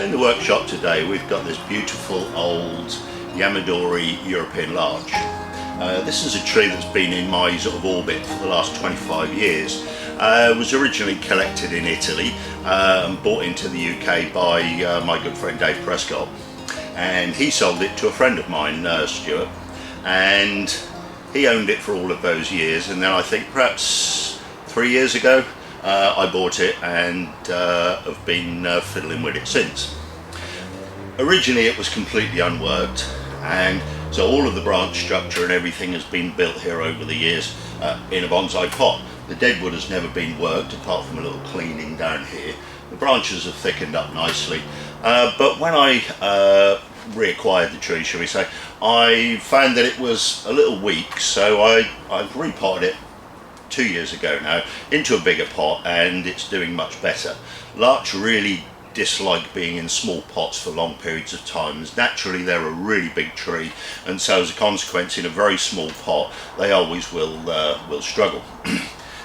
So in the workshop today we've got this beautiful old yamadori European larch. This is a tree that's been in my sort of orbit for the last 25 years. It was originally collected in Italy and brought into the UK by my good friend Dave Prescott, and he sold it to a friend of mine, Stuart, and he owned it for all of those years, and then I think perhaps 3 years ago I bought it and have been fiddling with it since. Originally it was completely unworked, and so all of the branch structure and everything has been built here over the years in a bonsai pot. The deadwood has never been worked apart from a little cleaning down here. The branches have thickened up nicely, but when I reacquired the tree, shall we say, I found that it was a little weak, so I've repotted it 2 years ago now into a bigger pot, and it's doing much better. Larch really dislike being in small pots for long periods of time. Naturally they're a really big tree, and so as a consequence in a very small pot they always will struggle.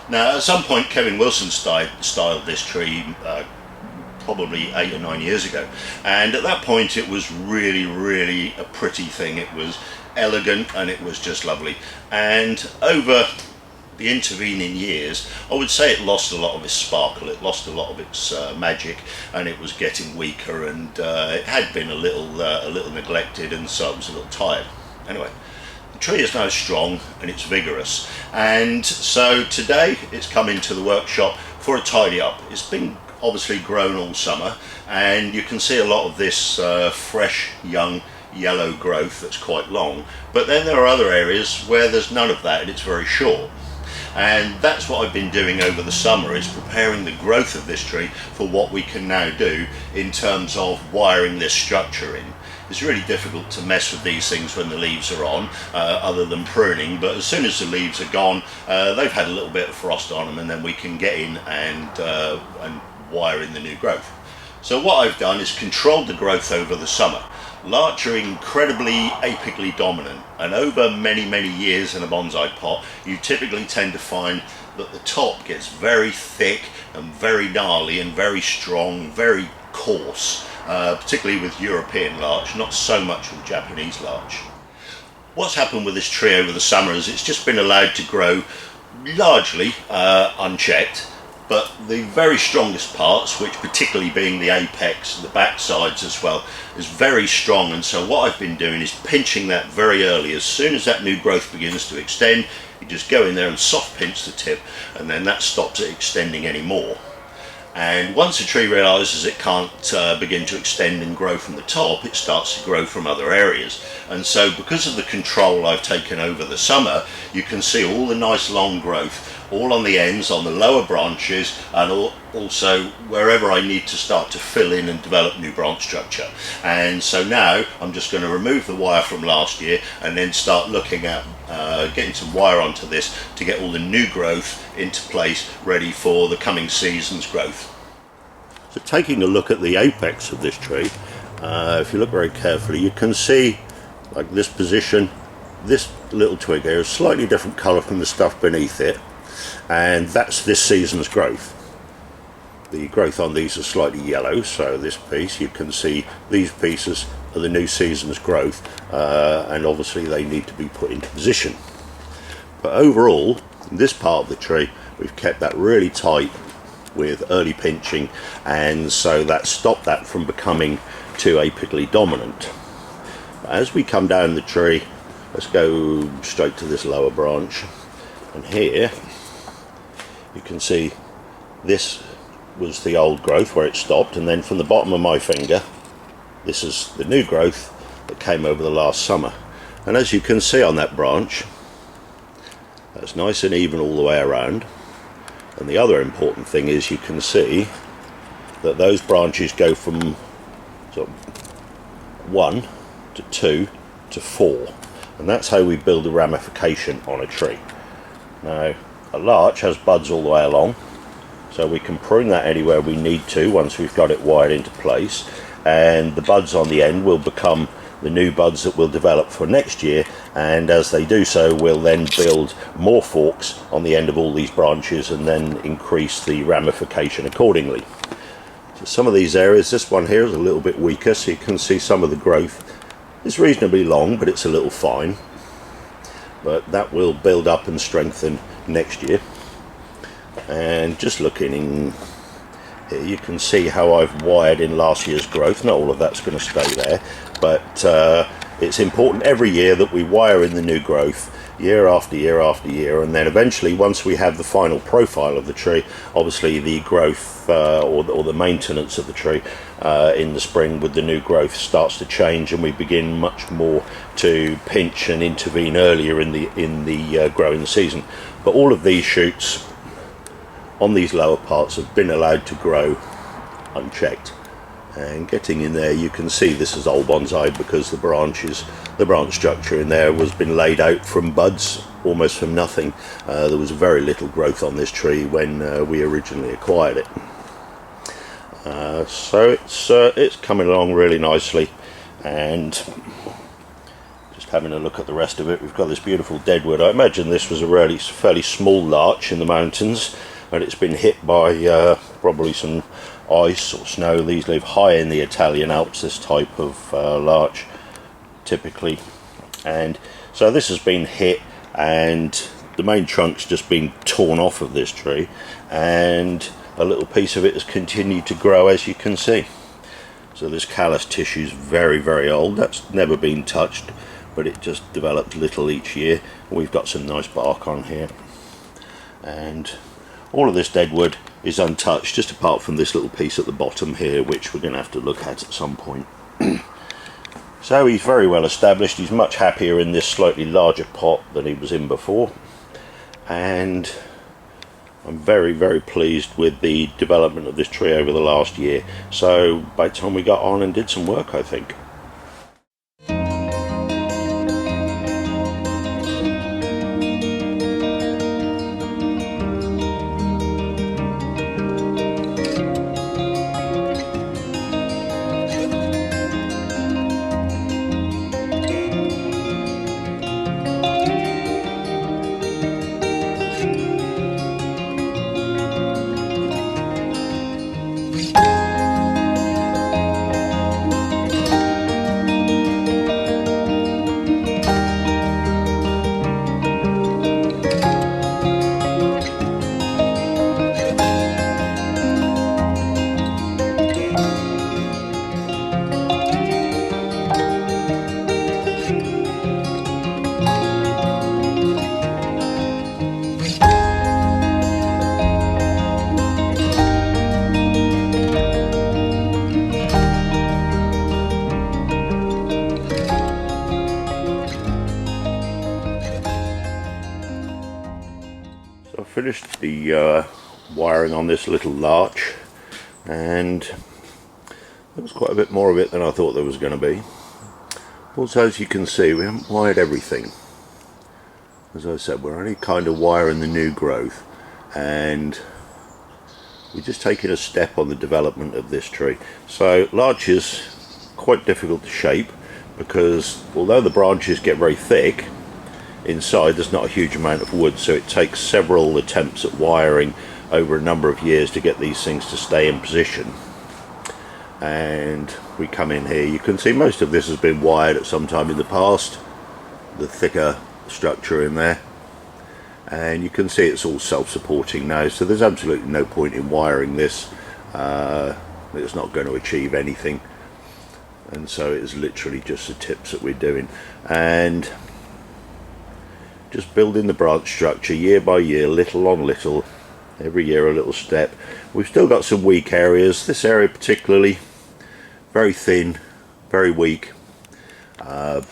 Now at some point Kevin Wilson styled this tree probably 8 or 9 years ago, and at that point it was really a pretty thing. It was elegant and it was just lovely, and over the intervening years I would say it lost a lot of its sparkle, it lost a lot of its magic, and it was getting weaker, and it had been a little neglected, and so I was a little tired. Anyway, the tree is now strong and it's vigorous, and so today it's come into the workshop for a tidy up. It's been obviously grown all summer, and you can see a lot of this fresh young yellow growth that's quite long, but then there are other areas where there's none of that and it's very short. And that's what I've been doing over the summer, is preparing the growth of this tree for what we can now do in terms of wiring this structure in. It's really difficult to mess with these things when the leaves are on, other than pruning, but as soon as the leaves are gone, they've had a little bit of frost on them, and then we can get in and wire in the new growth. So what I've done is controlled the growth over the summer. Larch are incredibly apically dominant, and over many years in a bonsai pot you typically tend to find that the top gets very thick and very gnarly and very strong, very coarse, particularly with European larch, not so much with Japanese larch. What's happened with this tree over the summer is it's just been allowed to grow largely unchecked, but the very strongest parts, which particularly being the apex and the back sides as well, is very strong. And so what I've been doing is pinching that very early. As soon as that new growth begins to extend, you just go in there and soft pinch the tip, and then that stops it extending anymore. And once a tree realizes it can't begin to extend and grow from the top, it starts to grow from other areas. And so because of the control I've taken over the summer, you can see all the nice long growth all on the ends, on the lower branches, and also wherever I need to start to fill in and develop new branch structure. And so now I'm just going to remove the wire from last year and then start looking at getting some wire onto this to get all the new growth into place, ready for the coming season's growth. So taking a look at the apex of this tree, if you look very carefully you can see, like this position, this little twig here is slightly different colour from the stuff beneath it, and that's this season's growth. The growth on these is slightly yellow, so this piece, you can see these pieces are the new season's growth, and obviously they need to be put into position. But overall, in this part of the tree, we've kept that really tight with early pinching, and so that stopped that from becoming too apically dominant. As we come down the tree, let's go straight to this lower branch, and here you can see this was the old growth where it stopped, and then from the bottom of my finger this is the new growth that came over the last summer. And as you can see on that branch, that's nice and even all the way around. And the other important thing is you can see that those branches go from sort of 1 to 2 to 4, and that's how we build a ramification on a tree. Now a larch has buds all the way along, so we can prune that anywhere we need to once we've got it wired into place, and the buds on the end will become the new buds that will develop for next year, and as they do so we'll then build more forks on the end of all these branches and then increase the ramification accordingly. Some of these areas, this one here is a little bit weaker, so you can see some of the growth is reasonably long, but it's a little fine. But that will build up and strengthen next year. And just looking in here, you can see how I've wired in last year's growth. Not all of that's going to stay there, but it's important every year that we wire in the new growth year after year after year, and then eventually, once we have the final profile of the tree, obviously the growth or the maintenance of the tree in the spring with the new growth starts to change, and we begin much more to pinch and intervene earlier in the growing season. But all of these shoots on these lower parts have been allowed to grow unchecked. And getting in there, you can see this is old bonsai because the branch structure in there was been laid out from buds, almost from nothing. There was very little growth on this tree when we originally acquired it. So it's coming along really nicely. And just having a look at the rest of it, we've got this beautiful deadwood. I imagine this was a really fairly small larch in the mountains, and it's been hit by probably some ice or snow. These live high in the Italian Alps, this type of larch typically, and so this has been hit, and the main trunk's just been torn off of this tree, and a little piece of it has continued to grow, as you can see. So this callus tissue is very, very old. That's never been touched, but it just developed little each year. We've got some nice bark on here, and all of this deadwood is untouched, just apart from this little piece at the bottom here, which we're going to have to look at some point. So he's very well established. He's much happier in this slightly larger pot than he was in before, and I'm very, very pleased with the development of this tree over the last year. So by the time we got on and did some work, I think. I finished the wiring on this little larch, and there was quite a bit more of it than I thought there was going to be. Also, as you can see, we haven't wired everything. As I said, we're only kind of wiring the new growth, and we're just taking a step on the development of this tree. So larch is quite difficult to shape, because although the branches get very thick, inside there's not a huge amount of wood, so it takes several attempts at wiring over a number of years to get these things to stay in position. And we come in here, you can see most of this has been wired at some time in the past, the thicker structure in there, and you can see it's all self-supporting now, so there's absolutely no point in wiring this. It's not going to achieve anything, and so it's literally just the tips that we're doing, and just building the branch structure year by year, little on little, every year a little step. We've still got some weak areas, this area particularly, very thin, very weak,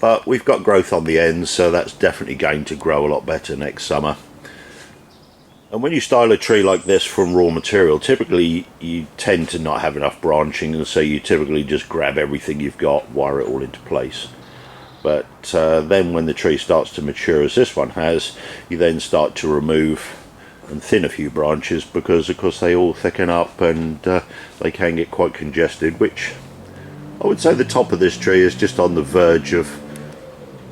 but we've got growth on the ends, so that's definitely going to grow a lot better next summer. And when you style a tree like this from raw material, typically you tend to not have enough branching, and so you typically just grab everything you've got, wire it all into place. But then when the tree starts to mature, as this one has, you then start to remove and thin a few branches, because of course they all thicken up and they can get quite congested, which I would say the top of this tree is just on the verge of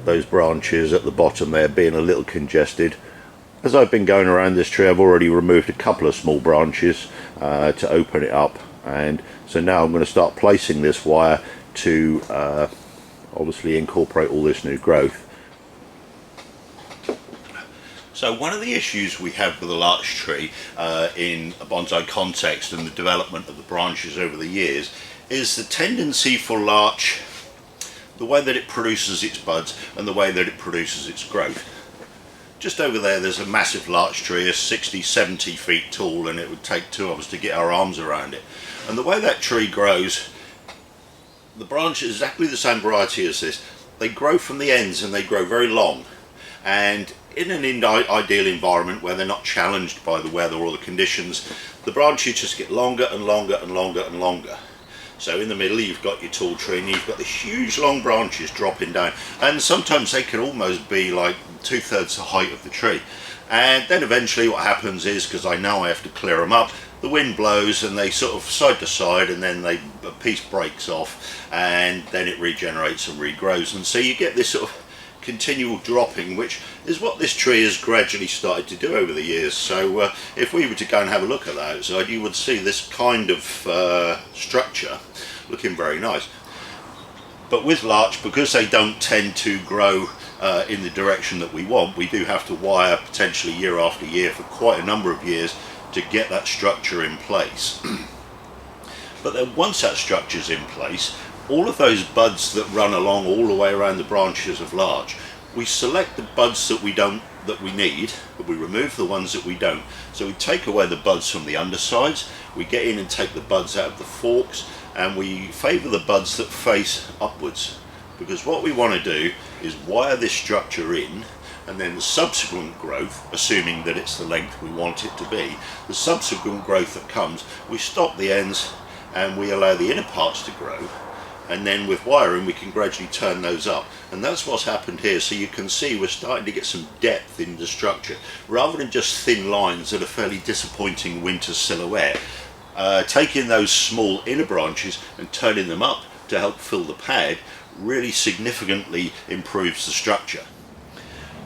those branches at the bottom there being a little congested. As I've been going around this tree, I've already removed a couple of small branches to open it up And so now I'm going to start placing this wire to obviously incorporate all this new growth. So one of the issues we have with a larch tree in a bonsai context and the development of the branches over the years is the tendency for larch, the way that it produces its buds and the way that it produces its growth. Just over there's a massive larch tree, 60-70 feet tall, and it would take two of us to get our arms around it. And the way that tree grows, the branch is exactly the same variety as this. They grow from the ends and they grow very long. And in an ideal environment where they're not challenged by the weather or the conditions, the branches just get longer and longer and longer and longer. So in the middle you've got your tall tree and you've got the huge long branches dropping down, and sometimes they can almost be like 2/3 the height of the tree. And then eventually what happens is, because I know I have to clear them up, the wind blows and they sort of side to side, and then a piece breaks off and then it regenerates and regrows, and so you get this sort of continual dropping, which is what this tree has gradually started to do over the years. So if we were to go and have a look at that outside, you would see this kind of structure looking very nice. But with larch, because they don't tend to grow in the direction that we want, we do have to wire potentially year after year for quite a number of years to get that structure in place. But then once that structure's in place, all of those buds that run along all the way around the branches of larch, we select the buds that we need, but we remove the ones that we don't. So we take away the buds from the undersides, we get in and take the buds out of the forks, and we favour the buds that face upwards, because what we want to do is wire this structure in, and then the subsequent growth, assuming that it's the length we want it to be, the subsequent growth that comes, we stop the ends and we allow the inner parts to grow, and then with wiring we can gradually turn those up. And that's what's happened here. So you can see we're starting to get some depth in the structure rather than just thin lines that are fairly disappointing winter silhouette. Taking those small inner branches and turning them up to help fill the pad really significantly improves the structure.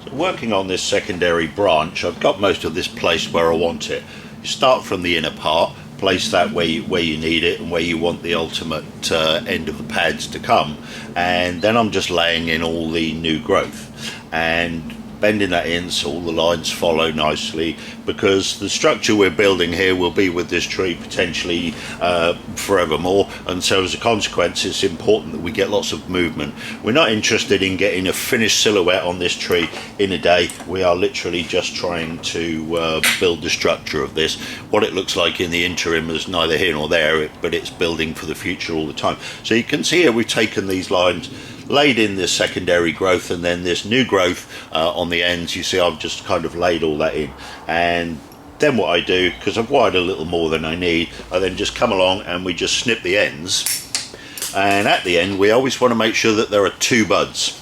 So working on this secondary branch, I've got most of this placed where I want it. You start from the inner part, place that where you need it and where you want the ultimate end of the pads to come, and then I'm just laying in all the new growth and bending that in so all the lines follow nicely, because the structure we're building here will be with this tree potentially forevermore, and so as a consequence it's important that we get lots of movement. We're not interested in getting a finished silhouette on this tree in a day. We are literally just trying to build the structure of this. What it looks like in the interim is neither here nor there, but it's building for the future all the time. So you can see here we've taken these lines, laid in this secondary growth, and then this new growth on the ends. You see I've just kind of laid all that in, and then what I do, because I've wired a little more than I need, I then just come along and we just snip the ends, and at the end we always want to make sure that there are two buds,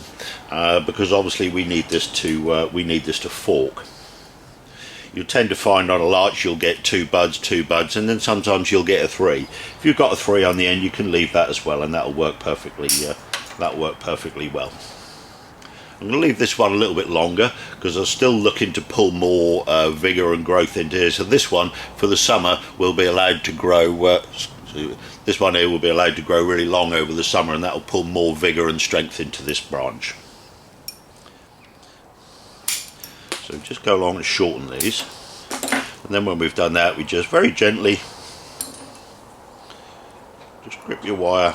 because obviously we need this to fork. You'll tend to find on a larch you'll get two buds, and then sometimes you'll get a three. If you've got a three on the end, you can leave that as well, and that'll work perfectly. That'll work perfectly well. I'm going to leave this one a little bit longer because I'm still looking to pull more vigour and growth into here. So this one for the summer will be allowed to grow. This one here will be allowed to grow really long over the summer, and that will pull more vigour and strength into this branch. So just go along and shorten these, and then when we've done that, we just very gently just grip your wire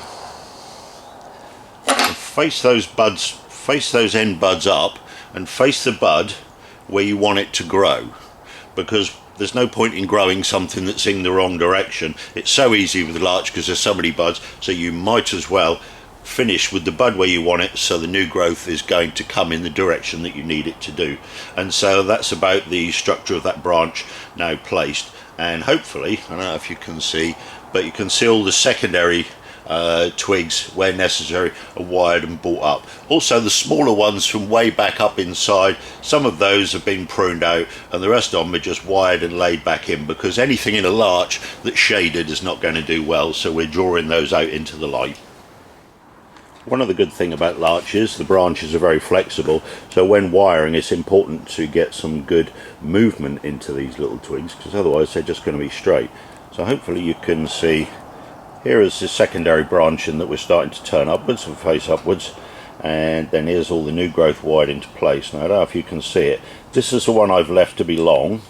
and face those buds, face those end buds up, and face the bud where you want it to grow, because there's no point in growing something that's in the wrong direction. It's so easy with the larch because there's so many buds, so you might as well finish with the bud where you want it, so the new growth is going to come in the direction that you need it to do. And so that's about the structure of that branch now placed, and hopefully, I don't know if you can see, but you can see all the secondary twigs where necessary are wired and brought up. Also the smaller ones from way back up inside, some of those have been pruned out and the rest of them are just wired and laid back in, because anything in a larch that's shaded is not going to do well, so we're drawing those out into the light. One of the good things about larch is the branches are very flexible, so when wiring it's important to get some good movement into these little twigs, because otherwise they're just going to be straight. So hopefully you can see here is the secondary branching that we're starting to turn upwards and face upwards, and then here's all the new growth wide into place. Now I don't know if you can see it. This is the one I've left to be long,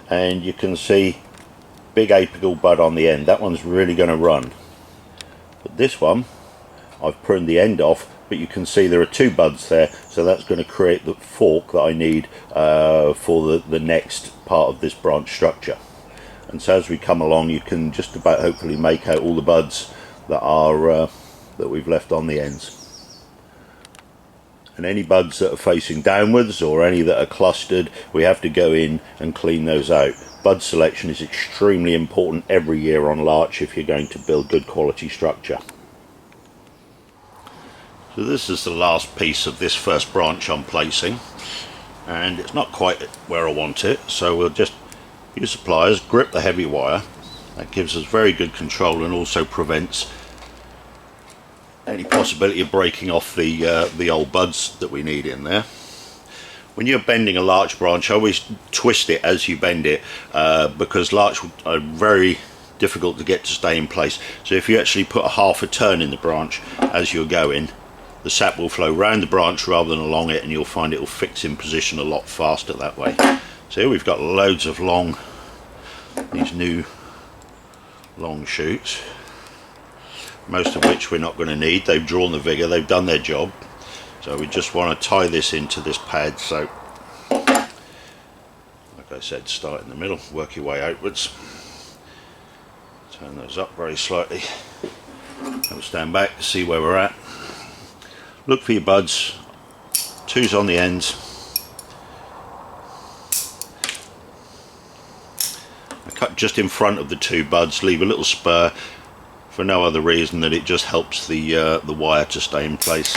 and you can see big apical bud on the end. That one's really going to run. But this one I've pruned the end off, but you can see there are 2 buds there, so that's going to create the fork that I need for the next part of this branch structure. And so as we come along, you can just about hopefully make out all the buds that are that we've left on the ends. And any buds that are facing downwards or any that are clustered, we have to go in and clean those out. Bud selection is extremely important every year on larch if you're going to build good quality structure. So this is the last piece of this first branch I'm placing, and it's not quite where I want it, so we'll just use the pliers, grip the heavy wire. That gives us very good control and also prevents any possibility of breaking off the old buds that we need in there. When you're bending a larch branch, always twist it as you bend it, because larch are very difficult to get to stay in place. So if you actually put a half a turn in the branch as you're going, the sap will flow round the branch rather than along it, and you'll find it will fix in position a lot faster that way. So here we've got loads of these new long shoots, most of which we're not going to need. They've drawn the vigour, they've done their job. So we just want to tie this into this pad. So, like I said, start in the middle, work your way outwards. Turn those up very slightly. I'll stand back to see where we're at. Look for your buds, 2's on the ends. I cut just in front of the 2 buds, leave a little spur for no other reason than it just helps the wire to stay in place.